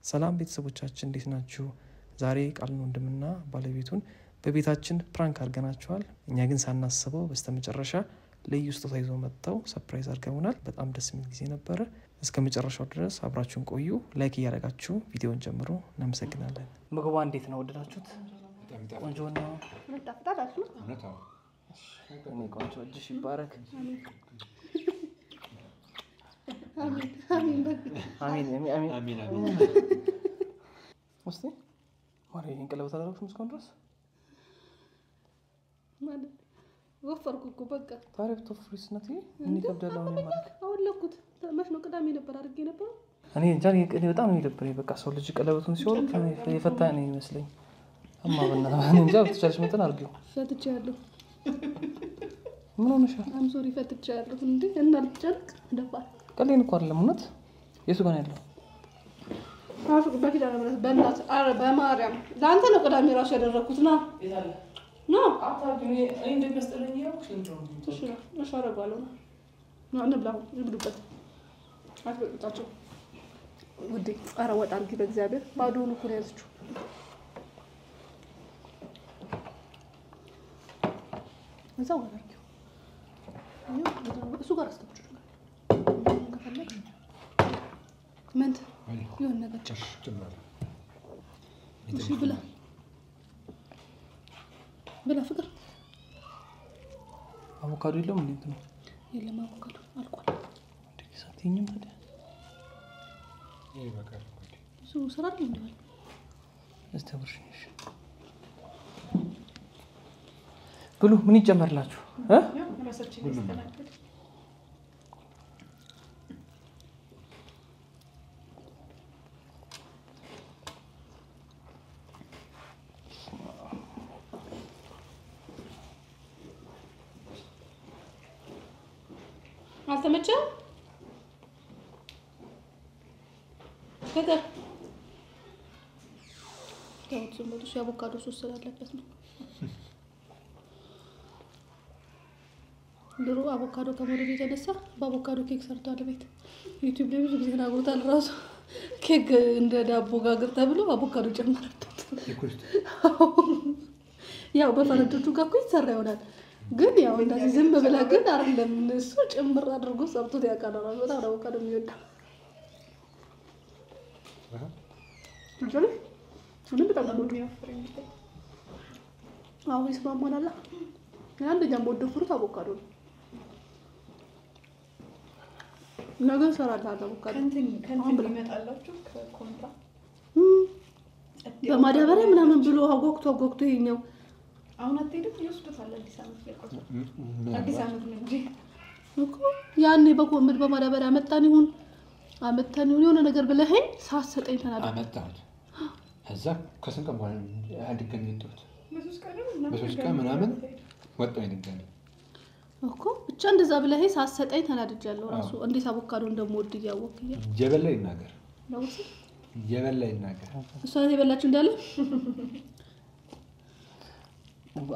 ሰላም ቤተሰቦቻችን እንዴት ናችሁ? ዛሬ ቃልን ወንድምና ባለቤቱን በቤታችን ፕራንክ አድርገናቸዋል። እኛ ግን ሳናስበው በስተመጨረሻ ልዩ ስጦታ ይዘው መጥተው ሰርፕራይዝ አድርገውናል። በጣም ደስ የሚል ጊዜ ነበረ። እስከ መጨረሻው ድረስ አብራችሁን ቆዩ። ላይክ እያደረጋችሁ ቪዲዮን ጀምሮ እናመሰግናለን። ምግቧ እንዴት ነው? ወደዳችሁት? ቆንጆ ነው። ቆንጆ እጅሽ ይባረክ። አሚን። እስቲ ማርያም ቀለበት አደረግሽም እስካሁን ድረስ ማለት ወፈርኩ እኮ በቃ ታሪክ ተፍሪስ ነቲ ምን ይከብዳል? አሁን ማለት አወለኩት መች ነው ቅዳሜ ነበር አድርጌ ነበር። እኔ እንጃ እኔ በጣም ነው የደበረኝ። በቃ ሰው ልጅ ቀለበቱን ሲወርድ የፈታ ነው የሚመስለኝ። አማበና እኔ እንጃ ብትቻለሽ መጠን አድርጊው። ፈትቻለሁ። ምን ሆነሻል? አም ሶሪ ፈትቻለሁ። እንዴ እና ልጨርቅ ደፋር ቀሌን እኮ አይደለም እውነት። የቱ ጋር ነው ያለው? አፍቅ በፊት አለበት በእናት አረ በማርያም ላንተ ነው ቅዳሜ ራሱ ያደረኩት ና ና አታውቂኝ እኔ እንደሚያስጠላኝ ያውቅሽ እንደው እሺ አረጋለሁ ና እንብላው ይብሉበት አትበጣቸው ውዴ። አረ ወጣ አድርጊ በእግዚአብሔር ባዶውን እኮ ነው ያዘችው። እዛው አድርጊው እሱ ጋር አስተምጪው ከፈለግ ምን ይሁን ነገር ጭምር እሺ ብላ ፍቅር አቮካዶ የለም እንዴት ነው? የለም አቮካዶ አልቋል። ሳትኝም ታዲያ ይሄ በቃል እሱ ስራ አይደል እንዴ? አስተምርሽኝ። ብሉ ምን ይጨመርላችሁ? ያው ራሳችን ይስተናገድ አልተመቸም። ፍቅር ታውት ነው አቮካዶ ሶስ ስላለበት ነው። ድሮ አቮካዶ ከመውደድ የተነሳ በአቮካዶ ኬክ ሰርቷል ቤት ዩቲዩብ ላይ ብዙ ጊዜ ተናግሮታል። ራሱ ኬክ እንደ ዳቦ ጋግር ተብሎ አቮካዶ ጨመረበት። ያው በፈረንጆቹ ጋር እኮ ይሰራ ይሆናል ግን ያው እንደዚህ ዝም ብላ ግን አይደለም እሱ ጭምር አድርጎ ሰርቶት ያቃደራ በጣም አቮካዶ የሚወዳ ምን በጣም ነው የሚያፈረኝ። አሁን ይስማማናል። አንደኛ ወደ ፍሩት አቮካዶ ነው። ነገ ሰራላለሁ አቮካዶ ከንትን ይመጣላችሁ ከኮንታ በማዳበሪያ ምናምን ብሎ አጎክቶ ይሄኛው አሁን አትሄድም ይወስዱታል። አዲስ አመት ላይ ቆይ አዲስ አመት ነው እንጂ እኮ ያኔ በኮምድ በማዳበሪያ አመጣን ይሁን የሆነ ነገር ብለኸኝ ሳሰጠኝ ተናደ አመጣሁት። ከዛ ከስንት ቀን በኋላ አድገን እንጥሩት በሶስት ቀን ምናምን ወጣው ይደጋል እኮ ብቻ እንደዛ ብለኸኝ ሳሰጠኝ ተናድጃለሁ። ራሱ እንዴት አቮካዶ እንደምወድ እያወቅኝ የበላ ይናገር ነው የበላ ይናገር እሷ የበላችሁ እንዳለ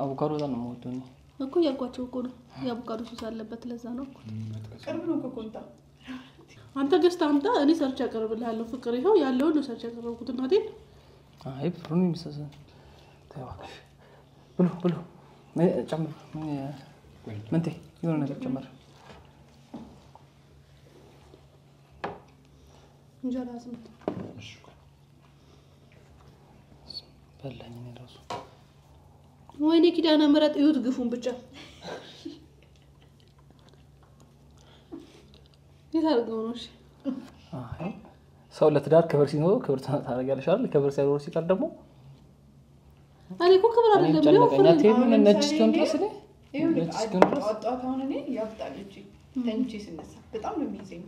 አቮካዶ በጣም ነው የምወደው እኮ ያልኳቸው እኮ ነው። የአቮካዶ ሱስ አለበት ለዛ ነው እኮ ቅርብ ነው ከኮንታ አንተ ገዝታ አምጣ እኔ ሰርች አቀርብልሃለሁ። ፍቅር ይኸው ያለውን ነው ሰርች ያቀርብኩት እናቴን። አይ ፍሩን የሚሰሰ ታዋክሽ ብሉ ጨምር ምንቴ የሆነ ነገር ጨምር እንጀራ ስምት እሺ በላኝ ነው ራሱ ወይኔ ኪዳነ ምሕረት እዩት ግፉን ብቻ ይታርገው ነው። እሺ አይ ሰው ለትዳር ክብር ሲኖረው ክብር ታደርጊያለሽ አይደል? ክብር ሳይኖረው ሲቀር ደግሞ እኔ እኮ ክብር አይደለም ነው ጨነቀኛት። ምን ነጭ እስኪሆን ድረስ ነው አጣጣ አሁን እኔ ያብጣልኝ ተንቺ ስነሳ በጣም ነው የሚይዘኝ።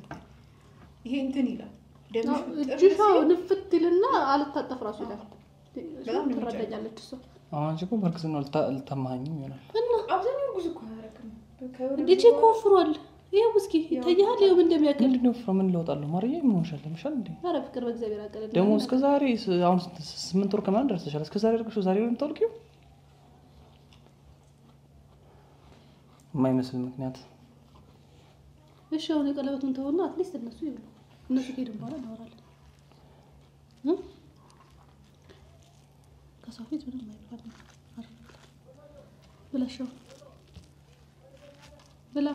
ይሄ እንትን ይላል እጅሻው ንፍት ይልና አልታጠፍ ራሱ ይላል። በጣም ትረዳኛለች እሷ። አሁን እኮ በርክስና ልታማኝም ይሆናል እና አብዛኛው ጉዝ እኮ አያረክም እንዴት እኮ ወፍሯል። ይሄው እስኪ ይታያል። ይሄው እንደሚያቀል ነው ፍሮም እንለውጣለሁ ማርያም ምን ሆነሻል? ለምሻል እንዴ ኧረ ፍቅር በእግዚአብሔር አቀለለ ደግሞ እስከ ዛሬ አሁን 8 ወር ከማን ደርሰሻል? እስከ ዛሬ አድርገሽው ዛሬ ነው የምታውቂው? የማይመስል ምክንያት እሺ አሁን የቀለበቱን ተውና አትሊስት እነሱ ይብሉ። እነሱ ከሄዱ በኋላ እናወራለን። በሰው ፊት ምንም አይባልም። ብለሽው ብላ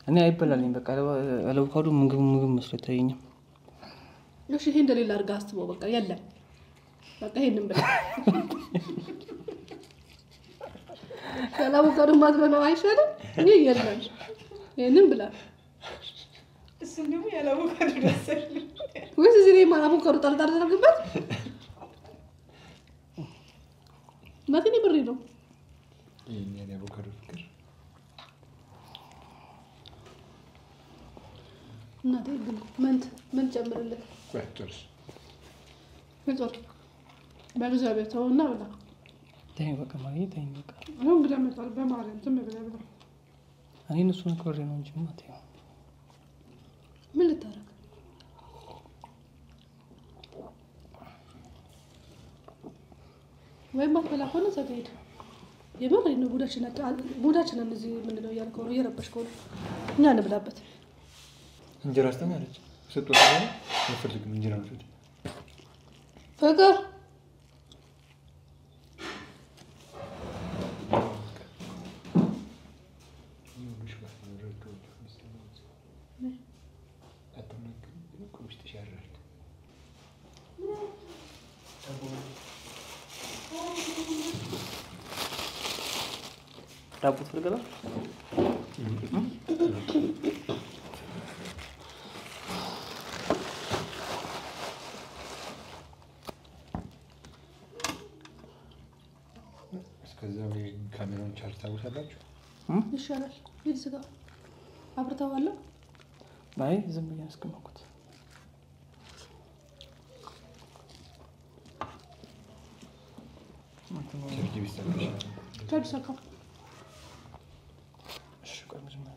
እኔ አይበላልኝ በቃ አቮካዶ ምግብ መስሎ ይታየኛል። እሺ ይሄ እንደሌላ አድርጋ አስበው በቃ የለም በቃ ይሄንን ብላ አቮካዶ ማትበላው አይሻልም? ይሄ የለም ይሄንን ብላ እሱም ደግሞ ያለ አቮካዶ ደሰል ወይስ እዚህ ላይ አቮካዶ ጣልጣል ተደርግበት ማትኔ ብሪ ነው ይሄን ያለ አቮካዶ ፍቅር እናቴ ግን ምን ጨምርልህ ቋጥርስ ፍቅር በእግዚአብሔር ተውና ብላ ተይ በቃ ማለት ተይ በቃ አሁን ብላ መጣል በማርያም ዝም ብላ ብላ እኔ እነሱን ኮሬ ነው እንጂ ማት ያው ምን ልታረግ ወይ ማትበላ ሆነ ዘጋይድ የምር ነው ጉዳችን እዚህ ምንድነው ያልከው ነው እየረበሽከው ነው እኛ እንብላበት እንጀራ አስተማረች ሰጥቶ ታዲያ አልፈልግም እንጀራ ነው ፍቅር ዳቦ ትፈልጋለህ? እስከዛው ካሜራውን ቻርጅ ታውሳላችሁ? ይሻላል ሂድ ዝጋ አብርተዋለሁ አይ ዝም ብዬ አስቀመጥኩት ቻርጅ ቢስተካከል ቻርጅ ሰካ እሺ ቆይ መጀመሪያ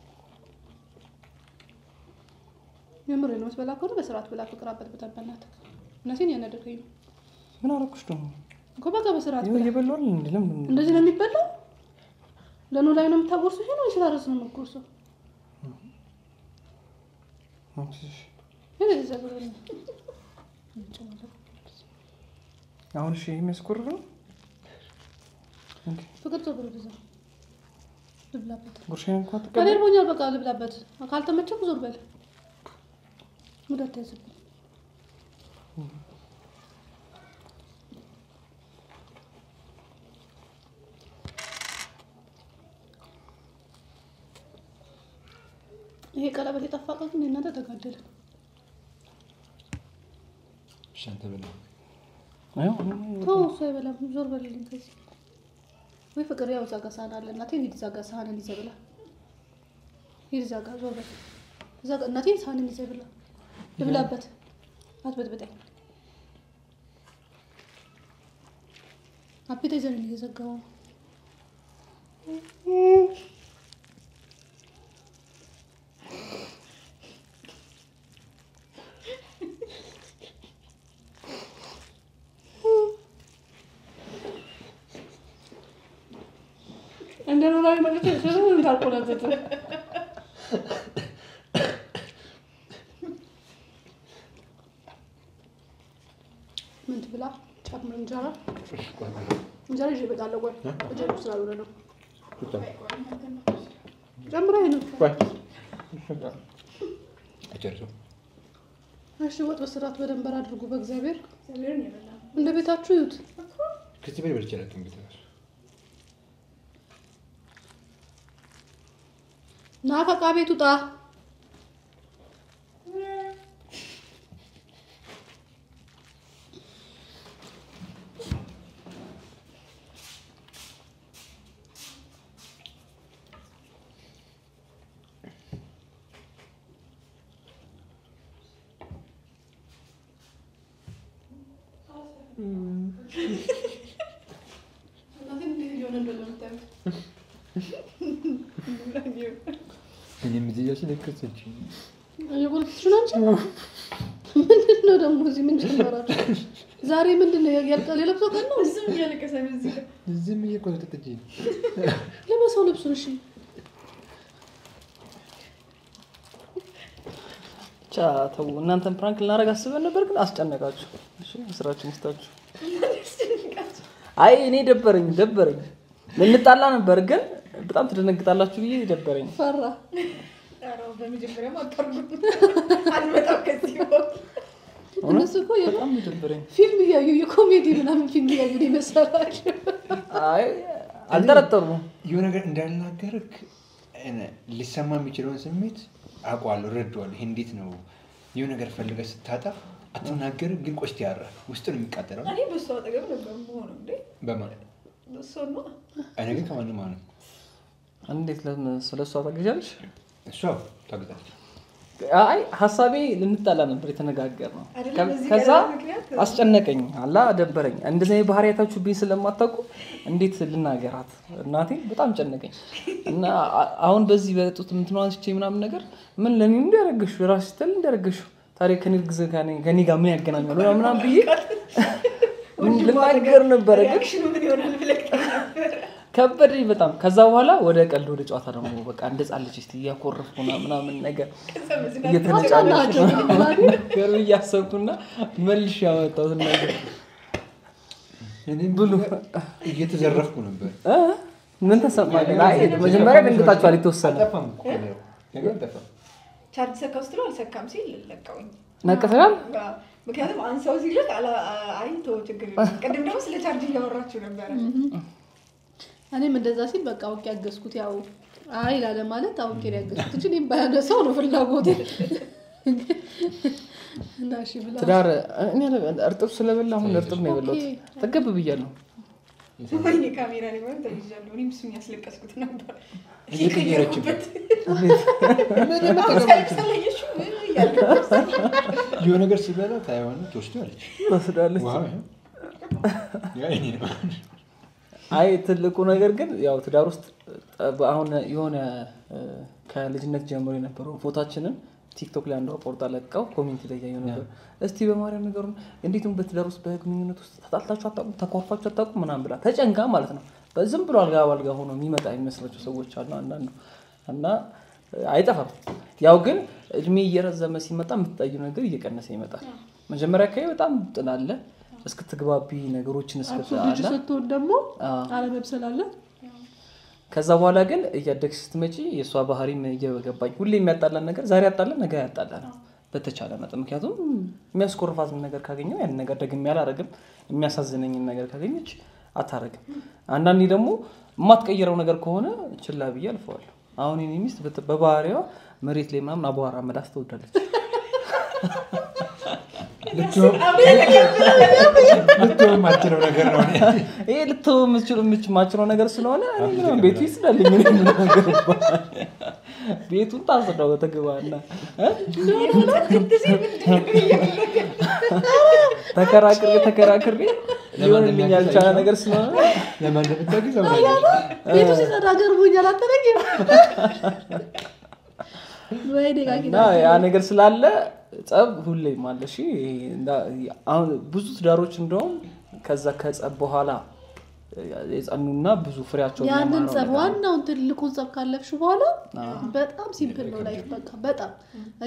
የምር ነው መስበላ ከሆነ በስርዓት ብላ ፍቅር አበጥብጣ በእናትህ እነዚህን ያነደርከኝ ነው ምን አደረኩሽ ደግሞ እኮ በቃ በስርዓት ይኸው እየበላሁ አይደል እንዴ ለምን እንደዚህ ነው የሚበላው ለኑ ላይ ነው የምታጎርሰው ይሄ ነው ስላረስ ነው የምትጎርሰው ማምሽሽ ይሄ ዘበለ አሁን እሺ የሚያስቆርጥ ነው ፍቅር ተብሎ ተዛ ልብላበት ጉርሻን እንኳን ከኔ ተቀበል ሆኛል በቃ ልብላበት ካልተመቸህ ዞር በል ሙዳት ያዘብኝ ይሄ ቀለበት የጠፋቀው ግን እናንተ ተጋደለ ሻንተ በላ ተው እሱ አይበላም ዞር በልልኝ ከዚህ ወይ ፍቅር ያው እዛ ጋር ሳህን አለ እናቴን ሂድ እዛ ጋር ሳህንን ይዘህ ብላ ሂድ እዛ ጋር ዞር በል እዛ ጋር እናቴን ሳህንን ይዘህ ብላ ልብላበት አትበጥብጠኝ አፒታይዘርን እየዘጋው እንደው ላይ ማለት ነው እንዳልቆለዘተ ምን ትብላ ጨምር እንጀራ ይዤ እበላለሁ ወይ እጀሩ ስላልሆነ ነው ጨምራ ይሄን አጨርሰው እሺ ወጥ በስርዓት በደንብ አድርጉ በእግዚአብሔር እንደ ቤታችሁ ይዩት ከዚህ በላይ በልቻለሁ እንግዲህ ና ከቃ ቤት ውጣ እኔም እዚህ ያችን ለከሰች የጎልፍሽ ነው እንጂ ምንድነው ደግሞ እዚህ ምን ጀመራችሁ ዛሬ ምንድነው የለብሰው ቀን ነው ዝም እያለቀሰ ነው እዚህ ጋር ዝም እየቆለጠጠች ለበሰው ልብሱን እሺ ብቻ ተው እናንተን ፕራንክ ልናደርግ አስበን ነበር ግን አስጨነቃችሁ እሺ ስራችን ይስጣችሁ አይ እኔ ደበረኝ ልንጣላ ነበር ግን በጣም ትደነግጣላችሁ ብዬ ደበረኝ ፈራ አራው በመጀመሪያ ማቀርቡ አልመጣም ከዚህ እነሱ እኮ በጣም ደበረኝ ፊልም ያዩ የኮሜዲ ምናምን ፊልም ያዩ ይመስላል አይ አልጠረጠሩም የሆነ ነገር እንዳልናገርክ ሊሰማ የሚችለውን ስሜት አውቀዋለሁ ረዳዋለሁ ይሄ እንዴት ነው የሆነ ነገር ፈልገህ ስታጣ አትናገርም ግን ቆስት ያራል ውስጥ ነው የሚቃጠለው እኔ በሷ አጠገብ ነበር ሆኖ እንዴ በማለት በሷ ነው እኔ ግን ከማንም ማለት እንዴት ስለሷ ታግዣለሽ እሷ ታግዛለች አይ ሐሳቤ ልንጣላ ነበር የተነጋገርነው አይደለም ከዛ አስጨነቀኝ አላ ደበረኝ እንደዚህ ባህሪያታችሁብኝ ስለማታውቁ እንዴት ልናገራት እናቴ በጣም ጨነቀኝ እና አሁን በዚህ በጡት ምንትኗን ስቼ ምናምን ነገር ምን ለኔ እንደያረግሽ ራስ ተል እንደያረግሽ ታሪክ ከንግዝ ከኔ ጋር ምን ያገናኛል ምናምን ብዬ ልናገር ነበር ግን ምን ይሆናል ብለህ ነበር ከበደኝ በጣም ከዛ በኋላ ወደ ቀልድ ወደ ጨዋታ ደግሞ በቃ እንደጻለች እስቲ ያቆርፍኩና ምናምን ነገር እየተነጫናችሁ ነገር እያሰብኩና መልሽ ያመጣሁት ነገር እኔም ብሉ እየተዘረፍኩ ነበር ምን ተሰማኝ አይ መጀመሪያ ደንግጣችኋል የተወሰነ አጠፋም ነገር አጠፋ ቻርጅ ሰካውስትሮ አልሰካም ሲል ለቀውኝ ነቀፈናል ምክንያቱም አንሳው ሲልክ አይቶ ችግር ቀደም ደግሞ ስለ ቻርጅ እያወራችሁ ነበር እኔም እንደዛ ሲል በቃ አውቄ ያገዝኩት ያው አይ ላለ ማለት አውቄ ያገዝኩት እንጂ እኔም ባያነሳው ነው ፍላጎቴ እናሺ ብላ ትዳር እኔ እርጥብ ስለበላ አሁን እርጥብ ነው የበላሁት ተገብ ብያለሁ ወይ ካሜራ ላይ ማለት ተይዣለሁ እኔም እሱን ያስለቀስኩት ነበር እየቀየረችበት የሆነ ነገር ሲበላ ታይዋን ትወስዳለች አይ ትልቁ ነገር ግን ያው ትዳር ውስጥ አሁን የሆነ ከልጅነት ጀምሮ የነበረው ፎቶአችንን ቲክቶክ ላይ አንዷ ፖርታ ለቀው ኮሜንት ላይ ያየው ነበር እስቲ በማርያም ነገሩን እንዴት ነው በትዳር ውስጥ በግንኙነት ውስጥ ተጣልታችሁ አጣቁ ተቆርፋችሁ አጣቁ ምናምን ብላ ተጨንጋ ማለት ነው በዝም ብሎ አልጋ ሆኖ የሚመጣ የሚመስላቸው ሰዎች አሉ አንዳንዱ እና አይጠፋም ያው ግን እድሜ እየረዘመ ሲመጣ የምትጠይው ነገር እየቀነሰ ይመጣል መጀመሪያ ካይ በጣም ጥላለ እስክትግባቢ ነገሮችን እስከታላ ሰጥቶን ደግሞ አለመብሰል አለ ከዛ በኋላ ግን እያደግሽ ስትመጪ የሷ ባህሪም እየገባኝ ሁሌ የሚያጣላን ነገር ዛሬ ያጣላን ነገ ያጣላን በተቻለ መጠን ምክንያቱም የሚያስቆርፋት ነገር ካገኘው ያን ነገር ደግም ያላረግም የሚያሳዝነኝ ነገር ካገኘች አታረግም አንዳንዴ ደግሞ የማትቀየረው ነገር ከሆነ ችላ ብዬ አልፈዋለሁ አሁን እኔ ሚስት በባህሪዋ መሬት ላይ ምናምን አቧራ መላስ ትወዳለች ልትወም ማችለው ነገር ነው ይሄ ልትወም ማችለው ነገር ስለሆነ እኔ ቤቱ ይስዳልኝ ምን ነገር ቤቱን ታስደው ተገባና ተከራክሬ ይሆንልኝ ያልቻለ ነገር ስለሆነ ለማን እንደምታገኝ ቤቱ ሲጸዳ ገርሞኛል አትለኝም ወይ ደጋግና ያ ነገር ስላለ ጸብ ሁሌ ማለት እሺ አሁን ብዙ ትዳሮች እንደውም ከዛ ከጸብ በኋላ የጻኑና ብዙ ፍሬያቸው ያንን ጸብ ዋናውን ትልቁን ጸብ ካለፍሽ በኋላ በጣም ሲምፕል ነው ላይፍ በቃ በጣም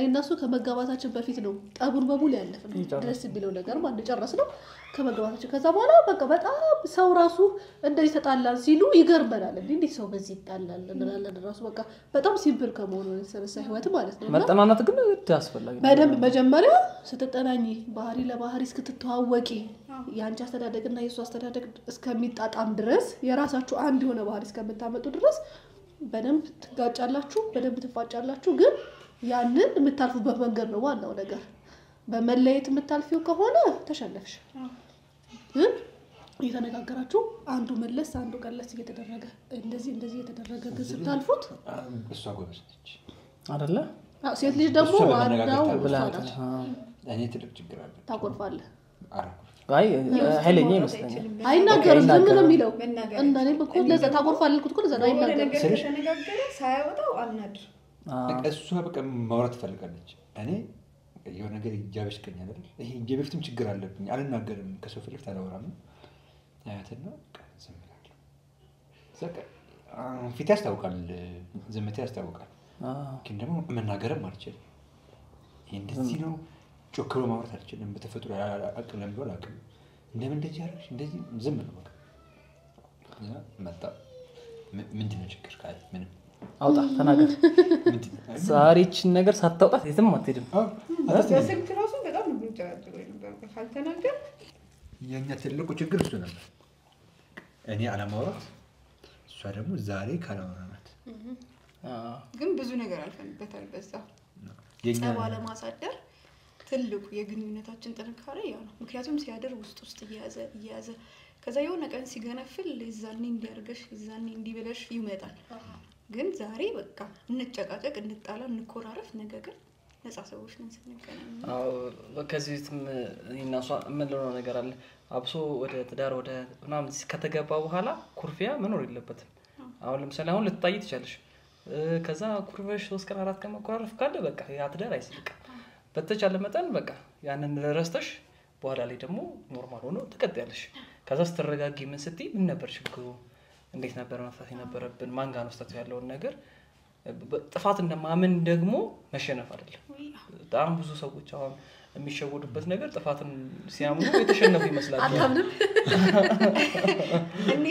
እነሱ ከመጋባታችን በፊት ነው ጠቡን በሙሉ ያለፈው ደስ ቢለው ነገር ማለት ጨረስ ነው ከመጋባታችን ከዛ በኋላ በቃ በጣም ሰው ራሱ እንደዚህ ተጣላን ሲሉ ይገርመናል እንዴ ሰው በዚህ ይጣላል እንላለን ራሱ በቃ በጣም ሲምፕል ከመሆኑ የተነሳ ህይወት ማለት ነው መጠናናት ግን ያስፈልጋል በደንብ መጀመሪያ ስትጠናኝ ባህሪ ለባህሪ እስክትተዋወቂ ያንቺ አስተዳደግና የሱ አስተዳደግ እስከሚጣጣም ድረስ የራሳችሁ አንድ የሆነ ባህሪ እስከምታመጡ ድረስ በደንብ ትጋጫላችሁ በደንብ ትፋጫላችሁ ግን ያንን የምታልፉበት መንገድ ነው ዋናው ነገር በመለየት የምታልፊው ከሆነ ተሸነፍሽ እየተነጋገራችሁ አንዱ መለስ አንዱ ቀለስ እየተደረገ እንደዚህ እየተደረገ ግን ስታልፉት እሷ ጎበዝ ነች አይደለ ሴት ልጅ ደግሞ ዋናው ብላታ እኔ ትልቅ ችግር አለ ታቆርፋለህ አይ ኃይለኛ ይመስለኛል አይናገርም ዝም ነው የሚለው እንደኔ በኩል ለዛ ታቆርፋለህ ኩት ለዛ አይናገርም ተነጋገረ ሳይወጣው አናድር እሷ በቃ ማውራት ትፈልጋለች እኔ የሆነ ነገር ይጃበሽከኛል አይደል ይሄ የበፊትም ችግር አለብኝ አልናገርም ከሰው ፊት አላወራም አያትና ዝም ብላለሁ ዘካ ፊት ያስታውቃል ዝምታ ያስታውቃል ግን ደግሞ መናገርም አልችልም እንደዚህ ነው ጮክሮ ማውራት አልችልም በተፈጥሮ አቅለም ቢሆን አቅም እንደምን እንደዚህ ያለሽ እንደዚህ ዝም ነው በቃ ያ መጣ ምንድነው ችግር ካለ ምንም አውጣ ተናገር ዛሬችን ነገር ሳታውጣት የትም አትሄድም በስልክ ራሱ በጣም ነው የሚጨራጨረው ነበር ካልተናገር የኛ ትልቁ ችግር እሱ ነበር እኔ አለማውራት እሷ ደግሞ ዛሬ ካላወራናት ግን ብዙ ነገር አልፈንበታል በዛ የኛ ለማሳደር ትልቁ የግንኙነታችን ጥንካሬ ያ ነው ምክንያቱም ሲያደር ውስጥ እያያዘ ከዛ የሆነ ቀን ሲገነፍል ለዛኔ እንዲያርገሽ ለዛኔ እንዲበለሽ ይመጣል ግን ዛሬ በቃ እንጨቃጨቅ እንጣላ እንኮራረፍ ነገር ግን ነፃ ሰዎች ነን ስንገናኝ አዎ ከዚህም እናሷ ምንለው ነገር አለ አብሶ ወደ ትዳር ወደ ምናምን ከተገባ በኋላ ኩርፊያ መኖር የለበትም አሁን ለምሳሌ አሁን ልትጣይ ትችላለሽ ከዛ ኩርፊያሽ 3 ቀን 4 ቀን መቆራረፍ ካለ በቃ ያ ትዳር አይስልቅም በተቻለ መጠን በቃ ያንን ረስተሽ በኋላ ላይ ደግሞ ኖርማል ሆኖ ተቀጥያለሽ ከዛ ስትረጋጊ ምን ስትይ ምን ነበር ችግሩ እንዴት ነበር መፍታት የነበረብን ማን ጋር ነው ስህተቱ ያለውን ነገር ጥፋት እንደማመን ደግሞ መሸነፍ አይደለም በጣም ብዙ ሰዎች አሁን የሚሸወዱበት ነገር ጥፋትን ሲያምኑ የተሸነፉ ይመስላል አታምንም እኔ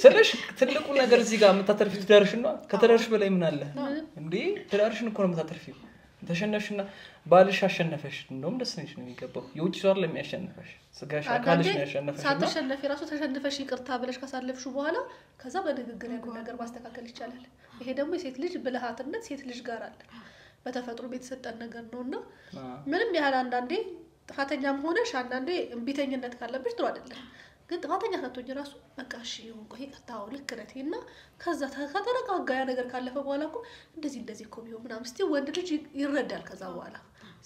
ስለሽ ትልቁ ነገር እዚህ ጋር መታተርፊ ትዳርሽና ከተዳርሽ በላይ ምን አለ እንዴ ትዳርሽን እኮ ነው መታተርፊው ተሸነፍሽና ባልሽ አሸነፈሽ እንደውም ደስ ነሽ ነው የሚገባው የውጭ ሰው አይደለም የሚያሸነፈሽ ስጋሽ አካልሽ ነው ያሸነፈሽ ሳትሸነፊ ራሱ ተሸንፈሽ ይቅርታ ብለሽ ካሳለፍሽ በኋላ ከዛ በንግግር ያለው ነገር ማስተካከል ይቻላል ይሄ ደግሞ የሴት ልጅ ብልሃትነት ሴት ልጅ ጋር አለ በተፈጥሮ ቤተሰጠን ነገር ነውና ምንም ያህል አንዳንዴ ጥፋተኛም ሆነሽ አንዳንዴ እንቢተኝነት ካለብሽ ጥሩ አይደለም ግን ጥፋተኛ ከተወኝ ራሱ በቃ እሺ ቆይ ይቅርታው ልክ ነቴና ከዛ ከተረጋጋ ያ ነገር ካለፈ በኋላ እኮ እንደዚህ እኮ ቢሆን ምናምን እስቲ ወንድ ልጅ ይረዳል ከዛ በኋላ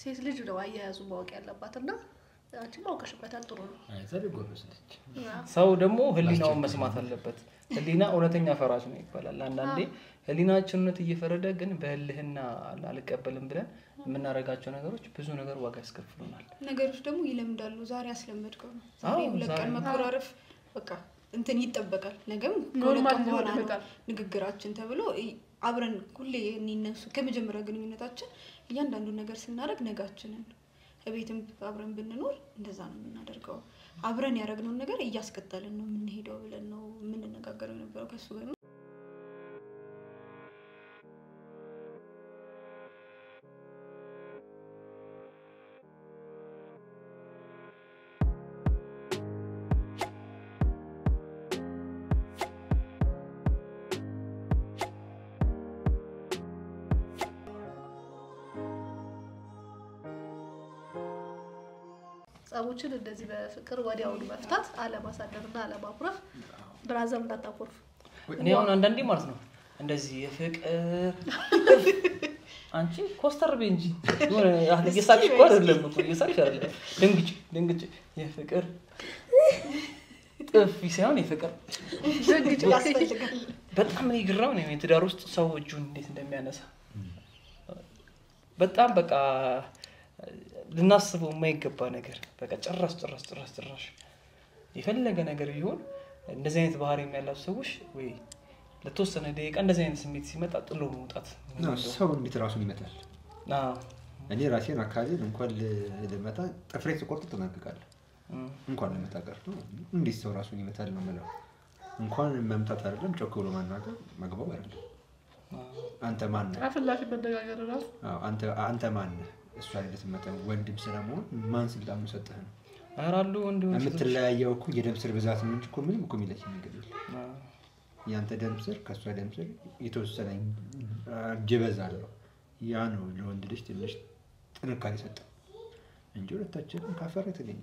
ሴት ልጅ ነው አያያዙ ማወቅ ያለባትና አንቺ ማውቀሽበታል ጥሩ ነው አይዘል ጎበስልች ሰው ደግሞ ህሊናውን መስማት አለበት ህሊና እውነተኛ ፈራጅ ነው ይባላል አንዳንዴ ህሊናችን ነው እየፈረደ ግን በህልህና አልቀበልም ብለን የምናረጋቸው ነገሮች ብዙ ነገር ዋጋ ያስከፍሉናል ነገሮች ደግሞ ይለምዳሉ ዛሬ አስለመድከው ነው ዛሬ ለቀን መቆራረፍ በቃ እንትን ይተበቃል ነገም ኖርማል በኋላ ንግግራችን ተብሎ አብረን ሁሌ እነሱ ከመጀመሪያ ግንኙነታችን እያንዳንዱ ነገር ስናደርግ ነጋችንን እቤትም አብረን ብንኖር እንደዛ ነው የምናደርገው አብረን ያረግነው ነገር እያስቀጠልን ነው የምንሄደው ብለን ነው የምንነጋገረው ነበር ከሱ ጋር ጸቦችን እንደዚህ በፍቅር ወዲያው መፍታት አለማሳደርና አለማኩረፍ ብራዘር እንዳታቆርፍ እኔ አሁን አንዳንዴ ማለት ነው እንደዚህ የፍቅር አንቺ ኮስተር ቤንጂ ወረ የሳቅ ቆር አይደለም እኮ የሳቅ አይደለም ድንግጭ የፍቅር ጥፊ ሳይሆን የፍቅር ድንግጭ ያስፈልጋል በጣም ይግራው ነው የትዳር ውስጥ ሰው እጁን እንዴት እንደሚያነሳ በጣም በቃ ልናስበው የማይገባ ነገር በቃ ጭራሽ የፈለገ ነገር ይሁን እንደዚህ አይነት ባህሪ የሚያላቸው ሰዎች ወይ ለተወሰነ ደቂቃ እንደዚህ አይነት ስሜት ሲመጣ ጥሎ መውጣት ነው ሰው እንዴት ራሱን ይመታል እኔ ራሴን አካሌን እንኳን ለመታ ጥፍሬ ተቆርጦ ተናግቃለሁ እንኳን ለመታ ቀርቶ እንዴት ሰው ራሱን ይመታል ነው ማለት እንኳን መምታት አይደለም ጮክ ብሎ ማናገር መግባው አይደለም አንተ ማን ነህ አፍላፊ መደጋገር ራሱ አንተ ማን ነህ እሷ አይነት መተው ወንድም ስለመሆን ማን ስልጣን ሰጠህ ነው አራሉ ወንድም የምትለያየው እኮ የደም ስር ብዛት ነው እንጂ እኮ ምንም እኮ የሚለይ ነገር የለም ያንተ ደም ስር ከሷ ደም ስር የተወሰነ ጀበዛለው ያ ነው ለወንድ ልጅ ትንሽ ጥንካሬ ሰጠው እንጂ ሁለታችንም ካፈረ ተገኘ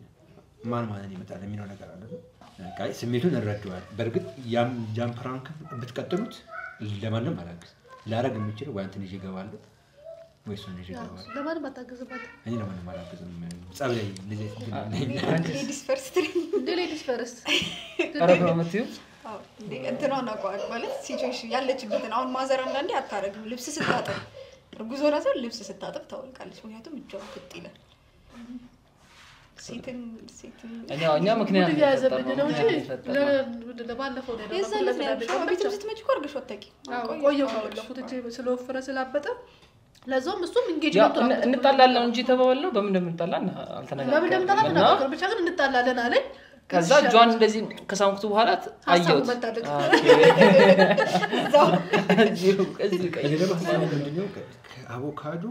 ማን ይመጣል የሚለው ነገር አለ አይ ስሜቱን እረዳዋል በርግጥ ያም ፕራንክ ብትቀጥሉት ለማንም አላግዝ ላረግ የሚችል ወይ አንተ ልጅ ይገባል ወይስ ነው ልጅ ይገባል ለማንም አታግዝባት እኔ ለማንም አላግዝም ጸባይ ልጅ ሌዲስ ፈርስት አረጋው መጥዩ እንትናውን አቋል ማለት ሲቹዌሽን ያለችበትን አሁን ማዘር አንዳንዴ አታረግም ልብስ ስታጠብ እርጉዝ ሆና ሰው ልብስ ስታጠብ ታወልቃለች ምክንያቱም እጇን ፍጥ ይላል ሴትን እኛ ምክንያት ያዘብኝ ነው እንጂ ለባለፈው ነው የዛለት ነው ቤት ስትመጪ እኮ አርገሽ ወጣቂ ቆየው ካወለኩት እንጂ ስለወፈረ ስላበጠ ለዛውም እሱም ኢንጌጅመንት እንጣላለን እንጂ ተባባልነው በምን እንደምንጣላን አልተነጋገርንም ብቻ ግን እንጣላለን አለኝ ከዛ ጆን እንደዚህ ከሳምኩት በኋላ አየሁት አቮካዶ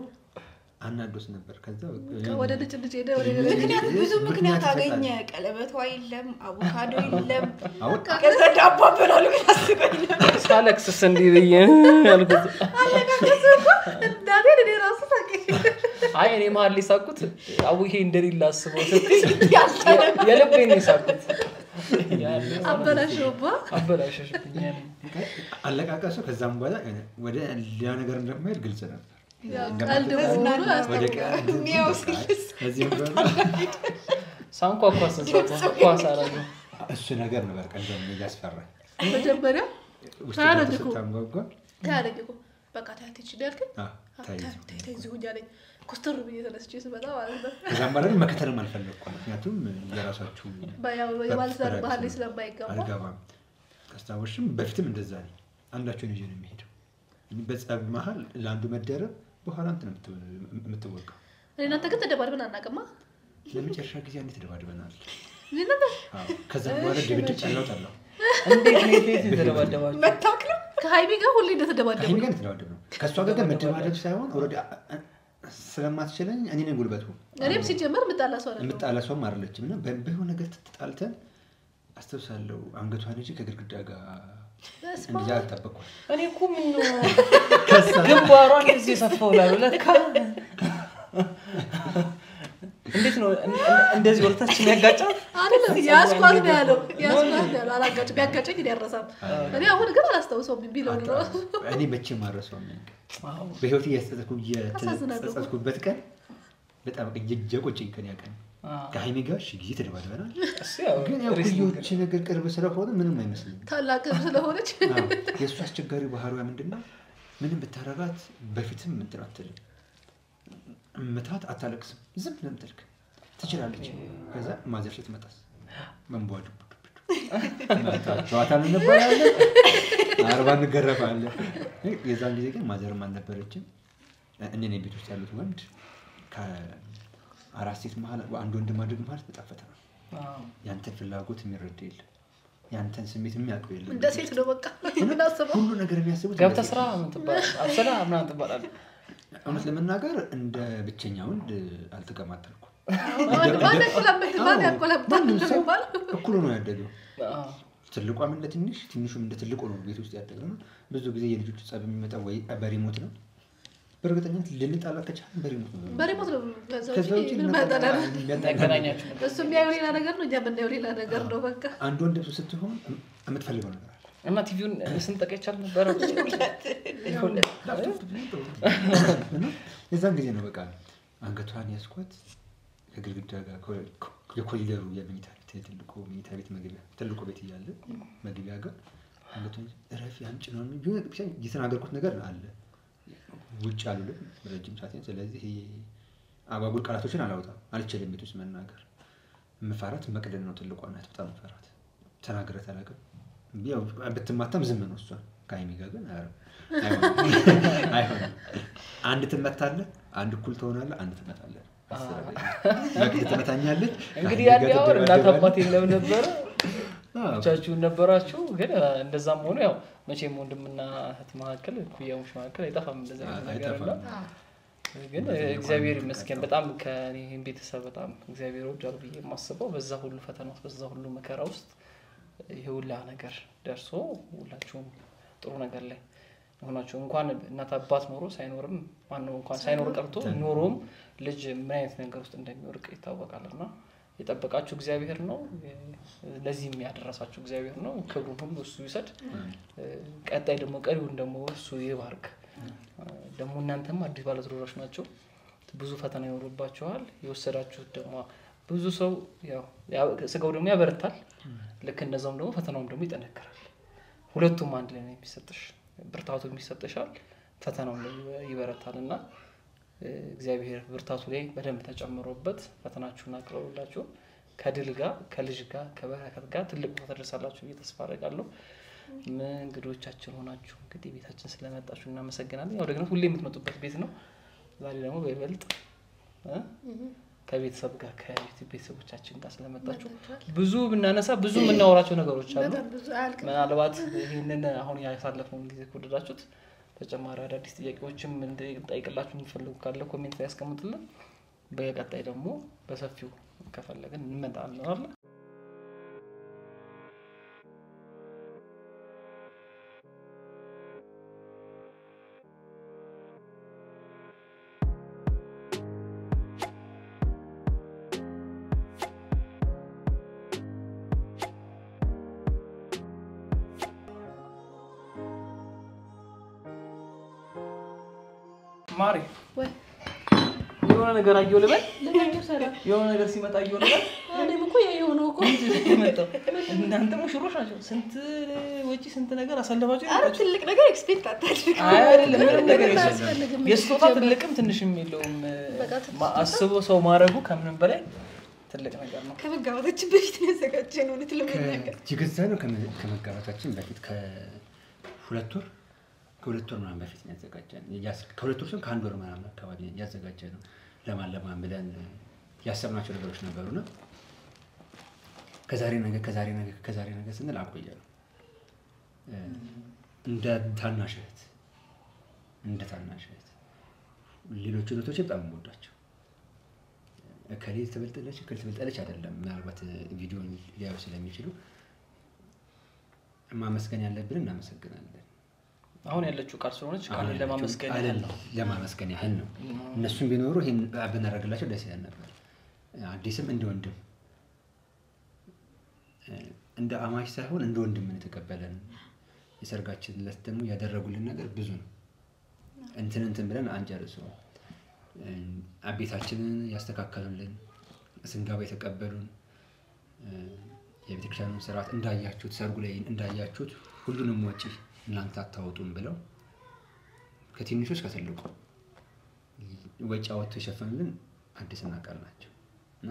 አናዶስ ነበር ከዛ ወደ ልጅ ሄደ ወደ ብዙ ምክንያት አገኘ ቀለበቷ የለም አቮካዶ የለም ከዛ ዳቦ በላሉ ያስቀኝ ሳለክስ እንዴ በየ ያልኩት እንዳዴ እኔ ራሱ ታውቂ አይ እኔ ማል ሊሳኩት አቡዬ እንደሌላ አስበው ስትይ የልቤን ይሳኩት አበላሽብኝ አለቃቀሱ ከዛም በኋላ ወደ ሌላ ነገር እንደማይል ግልጽ ነበር ቀልድ ወደ ሳንኳኳስ ኳሳራው እሱ ነገር ነበር ቀልድ ያስፈራል መጀመሪያ ታረግኩ በቃ ታይተሽ ዳልክ ታይዘው ያለኝ ኮስተር ብዬ ተነስቼ ስመጣ ማለት ነው ከዛም በኋላ መከተልም አልፈለኩም ምክንያቱም የራሳችሁ የባልሰር ባህል ስለማይገባ አልገባም ከስታወሽም በፊትም እንደዛ ነው አንዳቸው ነው የሚሄደው በጸብ መሃል ለአንዱ መደረብ በኋላ እንትን የምትወቀው እኔና አንተ ግን ተደባድበን አናውቅማ ለመጨረሻ ጊዜ አንዴ ተደባድበናል ለምን ከዛ በኋላ ድብድብ ጫላውጣለሁ እንዴት ተደባደባችሁ መታክለው ከሃይሚ ጋር ሁሌ እንደተደባደቡ ከሃይሚ ጋር ተደባደብነው ከሷ ጋር መደባደብ ሳይሆን ኦሬዲ ስለማትችለኝ እኔ ነኝ ጉልበቱ እኔም ሲጀመር ምጣላሷም አይደለችም እና በሆነ ነገር ተጣልተን አስተውሳለሁ አንገቷን እጂ ከግድግዳ ጋር እንደዛ አጣበቀው እኔ እኮ ምን ግንባሯን እዚህ ሰፋው ለካ እንዴት ነው እንደዚህ ወርታችን ያጋጫል አይደል ያስኳት ነው ያለው አላጋጭ ቢያጋጨኝ ያረሳም እኔ አሁን ግን አላስተውሰውም ቢለው ነው እኔ መቼም አረሳው ነኝ በህይወት የተጸጸትኩበት ቀን በጣም እየቆጨኝ ከኔ ያቀን ከሃይሚ ጋር ጊዜ ተደባድበናል ግን ያው ልጆች ነገር ቅርብ ስለሆነ ምንም አይመስልም ታላቅም ስለሆነች የሷ አስቸጋሪ ባህሪዋ ምንድነው ምንም ብታረጋት በፊትም እንትራትልም መታት አታለቅስም ዝም ብለን ትልክ ትችላለች ከዛ ማዘርሽ ትመጣስ መንቧዱ ጨዋታን እንበላለን አርባን ገረፋለን የዛን ጊዜ ግን ማዘርም አልነበረችም እኔ ነኝ ቤት ውስጥ ያሉት ወንድ ከአራት ሴት መሃል አንድ ወንድ ማድረግ ማለት በጣም ፈተና ያንተ ፍላጎት የሚረዳ የለም ያንተን ስሜት የሚያውቀው የለም እንደ ሴት ነው በቃ ምን አሰበው ሁሉ ነገር የሚያስቡት ገብተ ስራ ምን ትባል አብሰላ ምናምን ትባላል እውነት ለመናገር እንደ ብቸኛ ወንድ አልተቀማጠልኩም ማን ያቆለብታል እንደሚባል እኩል ነው ያደገው ትልቋም እንደ ትንሹም እንደ ትልቁ ነው ቤት ውስጥ ያደገው ብዙ ጊዜ የልጆች ጸብ የሚመጣው ወይ በሪሞት ነው በርግጠኝነት ልንጣላ ከቻልን በሪሞት ነው ከዛው ያገናኛችሁ እሱ የሚያየው ሌላ ነገር ነው እኛ የምናየው ሌላ ነገር ነው በቃ አንድ ወንድ ስትሆን የምትፈልገው ነገር አለ እና ቲቪውን ስንጠቀቻል ነበር የዛን ጊዜ ነው በቃ አንገቷን ያስኳት ከግድግዳ ጋር የኮሪደሩ የመኝታ ቤት ትልቁ መኝታ ቤት መግቢያ ትልቁ ቤት እያለ መግቢያ ጋር አንገቷን ረፊ አንጭ ነው ብቻ የተናገርኩት ነገር አለ ውጭ አሉልም ረጅም ሰዓት ስለዚህ አባቡል ቃላቶችን አላወጣም አልችልም ቤት ውስጥ መናገር መፈራት መቅደል ነው ትልቋ ናት በጣም መፈራት ተናግረህ አላውቅም ቢያው በትማታም ዝም ነው እሷ ከሃይሚ ጋር ግን አይሆንም አንድ ትመታለህ አንድ እኩል ትሆናለህ አንድ ትመታለህ ለግድ ትመታኛለህ እንግዲህ ያው እናት አባት የለም ነበር ብቻችሁን ነበራችሁ ግን እንደዛም ሆኖ ያው መቼም ወንድምና እህት መካከል ኩያሙሽ መካከል አይጠፋም እንደዛ ነገር አለ ግን እግዚአብሔር ይመስገን በጣም ከኔ ቤተሰብ በጣም እግዚአብሔር ወዳሉ ብዬ ማስበው በዛ ሁሉ ፈተና ውስጥ በዛ ሁሉ መከራ ውስጥ ይሁላ ነገር ደርሶ ሁላችሁም ጥሩ ነገር ላይ ሆናችሁ እንኳን እናት አባት ኖሮ ሳይኖርም ማንነው እንኳን ሳይኖር ቀርቶ ኖሮም ልጅ ምን አይነት ነገር ውስጥ እንደሚወርቅ ይታወቃልና የጠበቃችሁ እግዚአብሔር ነው ለዚህ የሚያደርሳችሁ እግዚአብሔር ነው ክብሩን ሁሉ እሱ ይሰድ ቀጣይ ደግሞ ቀሪውን ደግሞ እሱ ይባርክ ደግሞ እናንተም አዲስ ባለትሮች ናችሁ ብዙ ፈተና ይኖርባችኋል የወሰዳችሁት ደግሞ ብዙ ሰው ያው ስጋው ደግሞ ያበረታል ልክ እንደዛውም ደግሞ ፈተናውም ደግሞ ይጠነከራል ሁለቱም አንድ ላይ ነው የሚሰጥሽ ብርታቱ የሚሰጥሻል ፈተናው ይበረታልና እግዚአብሔር ብርታቱ ላይ በደንብ ተጨምሮበት ፈተናችሁን አቅርቦላችሁ ከድል ጋር ከልጅ ጋር ከበረከት ጋር ትልቅ ተደርሳላችሁ ተስፋ አደርጋለሁ እንግዶቻችን ሆናችሁ እንግዲህ ቤታችን ስለመጣችሁ እናመሰግናለን ያው ደግሞ ሁሌ የምትመጡበት ቤት ነው ዛሬ ደግሞ በይበልጥ ከቤተሰብ ጋር ከዩቲዩብ ቤተሰቦቻችን ጋር ስለመጣችሁ ብዙ ብናነሳ ብዙ የምናወራቸው ነገሮች አሉ። ምናልባት ይሄንን አሁን ያሳለፈውን ጊዜ ከወደዳችሁት ተጨማሪ አዳዲስ ጥያቄዎችም እንጠይቅላችሁ የምትፈልጉ ካለ ኮሜንት ላይ ያስቀምጡልን። በቀጣይ ደግሞ በሰፊው ከፈለግን እንመጣለን አይደል? ማሪ ወይ የሆነ ነገር አየሁ ልበል የሆነ ነገር ሲመጣ አየሁ ልበል እኔም እኮ ያየው ነው እኮ መጣው እናንተ ሙሽሮች ናቸው ስንት ወጪ ስንት ነገር አሳልፋችሁ አረ ትልቅ ነገር ኤክስፔክት አታድርጉ አይደለም ምንም ነገር የስጦታ ትልቅም ትንሽም የለውም አስቦ ሰው ማድረጉ ከምንም በላይ ትልቅ ነገር ነው ከመጋባታችን በፊት ነው ያዘጋጀነው ነው ለምን ጅግዛ ነው ከመጋባታችን በፊት ከሁለት ወር ምናምን በፊት ነው ያዘጋጀነው ከሁለት ወር ከአንድ ወር ምናምን አካባቢ ያዘጋጀነው ለማለማን ብለን ያሰብናቸው ነገሮች ነበሩና ከዛሬ ነገ ስንል አቆየነው እንደ ታናሽ እህት ሌሎች እህቶች በጣም ወዳቸው ከሌላ ተበልጠለች አይደለም ምናልባት ቪዲዮን ሊያዩ ስለሚችሉ ማመስገን ያለብን እናመሰግናለን አሁን ያለችው ቃል ስለሆነች ቃል ለማመስገን ያህል ነው እነሱም ቢኖሩ ይሄን አብናረግላቸው ደስ ይላል ነበር አዲስም እንደወንድም እንደ አማሽ ሳይሆን እንደ ወንድም ነው ተቀበለን የሰርጋችን ዕለት ደግሞ ያደረጉልን ነገር ብዙ ነው እንትን ብለን አንጨርሰው አቤታችንን ያስተካከሉልን ስንጋባ የተቀበሉን የቤተክርስቲያኑን ሥርዓት እንዳያችሁት ሰርጉ ላይ እንዳያችሁት ሁሉንም ወጪ እናንተ አታወጡም ብለው ከትንሹ እስከ ትልቁ ወጪ አወጥተው የሸፈኑልን አዲስና ቃል ናቸው እና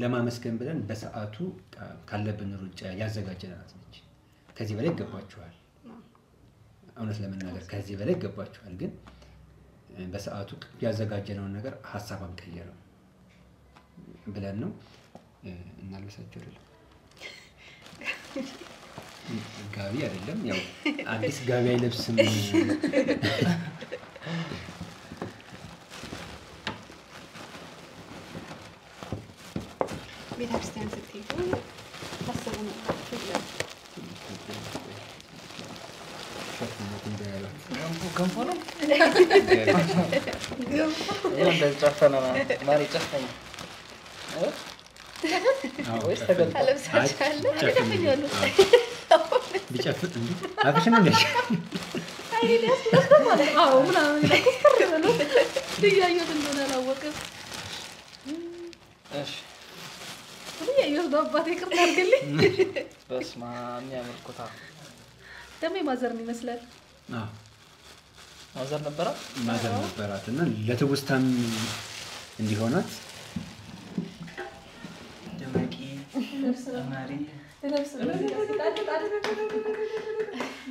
ለማመስገን ብለን በሰዓቱ ካለብን ሩጫ ያዘጋጀናት ነች ከዚህ በላይ ይገባችኋል እውነት ለመናገር ከዚህ በላይ ይገባችኋል ግን በሰዓቱ ያዘጋጀነውን ነገር ሐሳብ አንቀየረው ብለን ነው እናልበሳቸው አይደለም ጋቢ አይደለም ያው አዲስ ጋቢ አይለብስም ቤተክርስቲያን ስትሄዱ ታስቡ ነበር ይላል ገንፎ ነው ይሄን ጨፈና ማሪ ጨፈና ወይስ አለብሳቻለ ቢጨፍጥ እንዴ አፍሽን እንዴ አይዲያስ ማለት አዎ ምናምን ለኩስከር ብሎ ልያዩት እንደሆነ አላወቅም እሺ ልያዩት ባባቴ ቅርታ አድርግልኝ በስማ የሚያመልኩታ ደሜ ማዘርን ይመስላል አዎ ማዘር ነበራት እና ለትውስታም እንዲሆናት ደመቂ ማሪ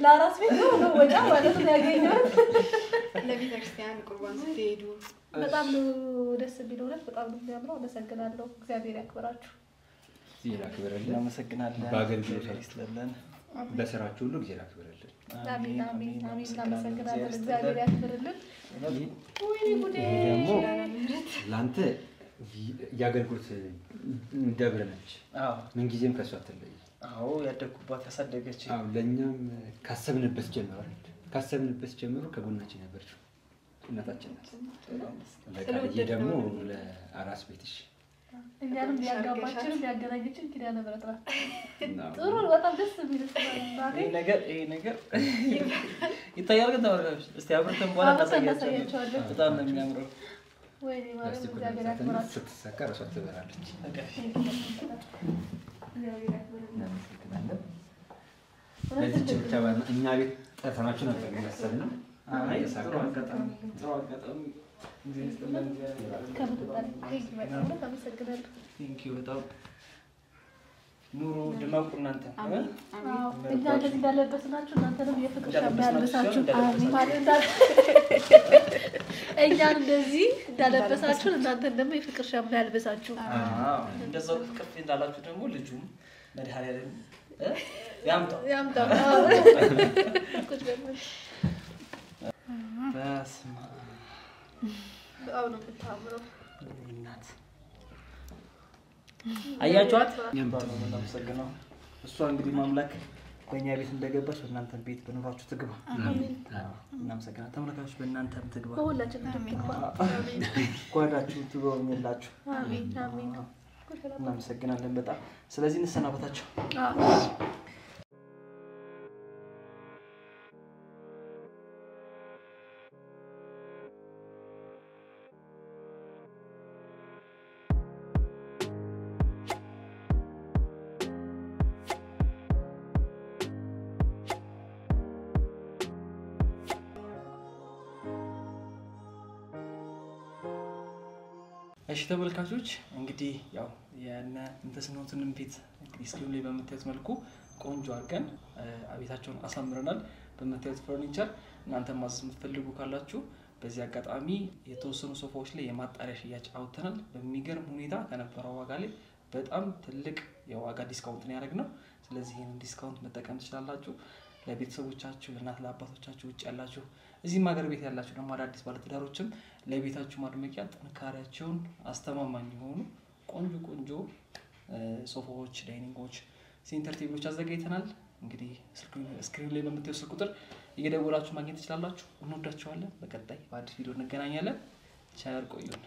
ለአራስ ቤት ነው ወጣ ማለት ነው ያገኘው ለቤተክርስቲያን ቁርባን ስትሄዱ በጣም ደስ ቢለው በጣም ነው የሚያምረው አመሰግናለሁ እግዚአብሔር ያክብራችሁ ይላክብረልን እናመሰግናለን በአገልግሎታችሁ ይስጥልን በስራችሁ ሁሉ እግዚአብሔር ያክብረልን አሜን እናመሰግናለን እግዚአብሔር ያክብርልን ወይ ጉዴ ደግሞ ላንተ ያገልግሎት ደብረ ነች ምን ጊዜም ከሷ አትለይ ያደኩባት ያሳደገች ለኛም ካሰብንበት ጀምሮ ከጎናችን ነበርች እናታችን ናት ለቃልዬ ደግሞ ለአራስ ቤትሽ እኛንም ያጋባችን ያገናኘችን ኪዳነ ምሕረት ናት ጥሩ በጣም ደስ የሚል ይሄ ነገር ይታያል ግን ተወራሽ እስቲ አብረን በኋላ ታሳያችሁ በጣም ነው የሚያምረው ወይኔ ማለት እግዚአብሔር ያክብራችሁ ስትሰካ ራሷ ትበራለች ለዚህ ብቻ እኛ ቤት ጠርተናችሁ ነበር የሚያሰብነው ኑሮ ድማቁ እናንተ እኛ እንደዚህ እንዳለበስናችሁ እናንተንም የፍቅር ሻማ ያልበሳችሁ እኛን እንደዚህ እንዳለበሳችሁን እናንተን ደግሞ የፍቅር ሻማ ያልበሳችሁ። እንደዛው ከፍ እንዳላችሁ ደግሞ ልጁም መድኃኒዓለም ያምጣው። ቁጭ በል። በስመ በጣም ነው የምታምረው እናት። አያችኋት? እናመሰግናለሁ። እሷ እንግዲህ ማምላክ በእኛ ቤት እንደገባች በእናንተም ቤት በኑሯችሁ ትግባ። አሜን። እናመሰግናለን። ተመልካቾች በእናንተም ትግባ። በሁላችንም ትግባ። ጓዳችሁን ትጎብኝላችሁ። አሜን አሜን። እናመሰግናለን በጣም። ስለዚህ እንሰናበታቸው። እሺ ተመልካቾች እንግዲህ ያው የነ እንተስኖትንም ቤት እንግዲህ ስክሪን ላይ በመታየት መልኩ ቆንጆ አድርገን አቤታቸውን አሳምረናል። በመታየት ፈርኒቸር እናንተ ማዘዝ የምትፈልጉ ካላችሁ በዚህ አጋጣሚ የተወሰኑ ሶፋዎች ላይ የማጣሪያ ሽያጭ አውጥተናል። በሚገርም ሁኔታ ከነበረው ዋጋ ላይ በጣም ትልቅ የዋጋ ዲስካውንት ነው ያደረግነው። ስለዚህ ይሄንን ዲስካውንት መጠቀም ትችላላችሁ። ለቤተሰቦቻችሁ ለእናት ለአባቶቻችሁ ውጭ ያላችሁ እዚህም ሀገር ቤት ያላችሁ ደግሞ አዳዲስ ባለትዳሮችም ለቤታችሁ ማድመቂያ ጥንካሬያቸውን አስተማማኝ የሆኑ ቆንጆ ሶፋዎች፣ ዳይኒንጎች፣ ሴንተር ቴብሎች አዘጋጅተናል። እንግዲህ ስክሪን ላይ በምታዩት ስልክ ቁጥር እየደወላችሁ ማግኘት ትችላላችሁ። እንወዳችኋለን። በቀጣይ በአዲስ ቪዲዮ እንገናኛለን። ቸር ቆዩን።